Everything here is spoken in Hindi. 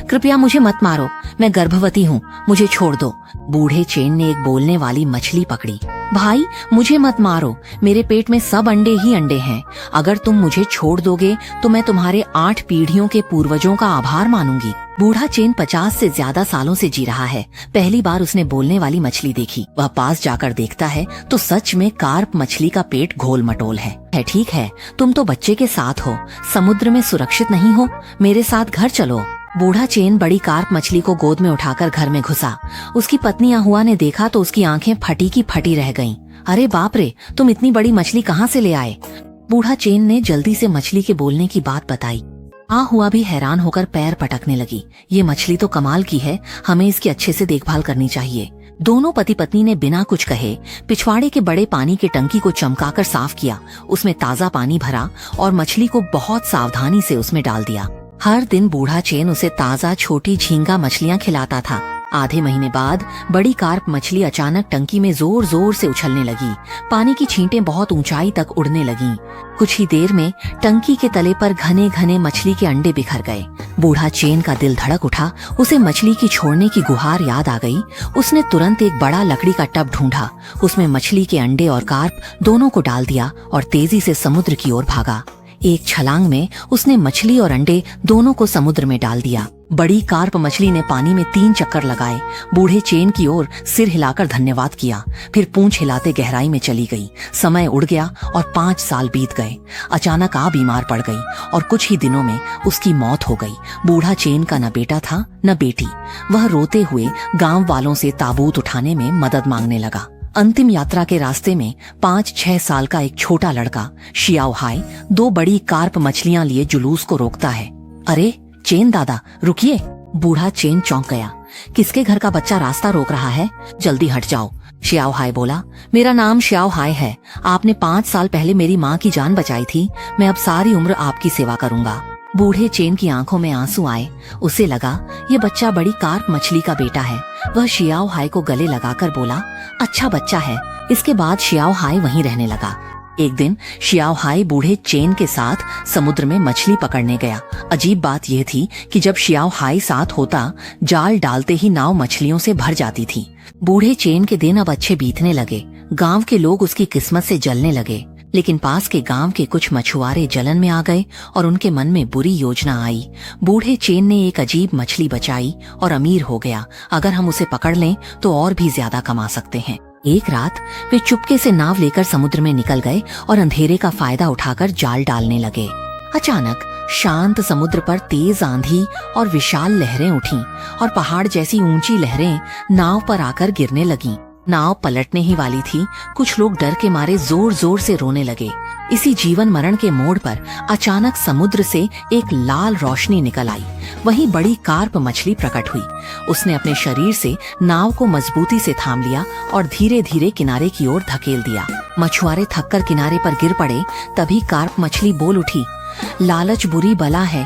कृपया मुझे मत मारो, मैं गर्भवती हूँ, मुझे छोड़ दो। बूढ़े चेन ने एक बोलने वाली मछली पकड़ी। भाई मुझे मत मारो, मेरे पेट में सब अंडे ही अंडे हैं। अगर तुम मुझे छोड़ दोगे तो मैं तुम्हारे 8 पीढ़ियों के पूर्वजों का आभार मानूंगी। बूढ़ा चेन 50 से ज्यादा सालों से जी रहा है। पहली बार उसने बोलने वाली मछली देखी। वह पास जाकर देखता है तो सच में कार्प मछली का पेट गोल मटोल है। ठीक है, तुम तो बच्चे के साथ हो, समुद्र में सुरक्षित नहीं हो, मेरे साथ घर चलो। बूढ़ा चेन बड़ी कार्प मछली को गोद में उठाकर घर में घुसा। उसकी पत्नी आहुआ ने देखा तो उसकी आंखें फटी की फटी रह गईं। अरे बाप रे, तुम इतनी बड़ी मछली कहाँ से ले आए? बूढ़ा चेन ने जल्दी से मछली के बोलने की बात बताई। आहुआ भी हैरान होकर पैर पटकने लगी। ये मछली तो कमाल की है, हमें इसकी अच्छे से देखभाल करनी चाहिए। दोनों पति पत्नी ने बिना कुछ कहे पिछवाड़े के बड़े पानी के टंकी को चमकाकर साफ किया, उसमें ताज़ा पानी भरा और मछली को बहुत सावधानी से उसमें डाल दिया। हर दिन बूढ़ा चेन उसे ताज़ा छोटी झींगा मछलियाँ खिलाता था। आधे महीने बाद बड़ी कार्प मछली अचानक टंकी में जोर जोर से उछलने लगी। पानी की छींटें बहुत ऊंचाई तक उड़ने लगीं। कुछ ही देर में टंकी के तले पर घने घने मछली के अंडे बिखर गए। बूढ़ा चेन का दिल धड़क उठा। उसे मछली की छोड़ने की गुहार याद आ गई। उसने तुरंत एक बड़ा लकड़ी का टब ढूंढा, उसमें मछली के अंडे और कार्प दोनों को डाल दिया और तेजी से समुद्र की ओर भागा। एक छलांग में उसने मछली और अंडे दोनों को समुद्र में डाल दिया। बड़ी कार्प मछली ने पानी में 3 चक्कर लगाए, बूढ़े चेन की ओर सिर हिलाकर धन्यवाद किया, फिर पूंछ हिलाते गहराई में चली गई। समय उड़ गया और 5 साल बीत गए। अचानक बीमार पड़ गई और कुछ ही दिनों में उसकी मौत हो गई। बूढ़ा चेन का न बेटा था न बेटी। वह रोते हुए गांव वालों से ताबूत उठाने में मदद मांगने लगा। अंतिम यात्रा के रास्ते में 5-6 साल का एक छोटा लड़का शियाओ हाय 2 बड़ी कार्प मछलियां लिए जुलूस को रोकता है। अरे चेन दादा रुकिए! बूढ़ा चेन चौंक गया। किसके घर का बच्चा रास्ता रोक रहा है? जल्दी हट जाओ। शियाओ हाय बोला, मेरा नाम शियाओ हाय है। आपने 5 साल पहले मेरी माँ की जान बचाई थी। मैं अब सारी उम्र आपकी सेवा करूँगा। बूढ़े चेन की आंखों में आंसू आए। उसे लगा ये बच्चा बड़ी कार्प मछली का बेटा है। वह शियाओ हाय को गले लगाकर बोला, अच्छा बच्चा है। इसके बाद शियाओ हाय वहीं रहने लगा। एक दिन शियाओ हाय बूढ़े चेन के साथ समुद्र में मछली पकड़ने गया। अजीब बात यह थी कि जब शियाओ हाय साथ होता, जाल डालते ही नाव मछलियों से भर जाती थी। बूढ़े चेन के दिन अब अच्छे बीतने लगे। गांव के लोग उसकी किस्मत से जलने लगे, लेकिन पास के गांव के कुछ मछुआरे जलन में आ गए और उनके मन में बुरी योजना आई। बूढ़े चेन ने एक अजीब मछली बचाई और अमीर हो गया। अगर हम उसे पकड़ लें तो और भी ज्यादा कमा सकते हैं। एक रात वे चुपके से नाव लेकर समुद्र में निकल गए और अंधेरे का फायदा उठाकर जाल डालने लगे। अचानक शांत समुद्र पर तेज आंधी और विशाल लहरें उठीं और पहाड़ जैसी ऊंची लहरें नाव पर आकर गिरने लगीं। नाव पलटने ही वाली थी। कुछ लोग डर के मारे जोर जोर से रोने लगे। इसी जीवन मरण के मोड़ पर अचानक समुद्र से एक लाल रोशनी निकल आई। वहीं बड़ी कार्प मछली प्रकट हुई। उसने अपने शरीर से नाव को मजबूती से थाम लिया और धीरे धीरे किनारे की ओर धकेल दिया। मछुआरे थककर किनारे पर गिर पड़े। तभी कार्प मछली बोल उठी, लालच बुरी बला है।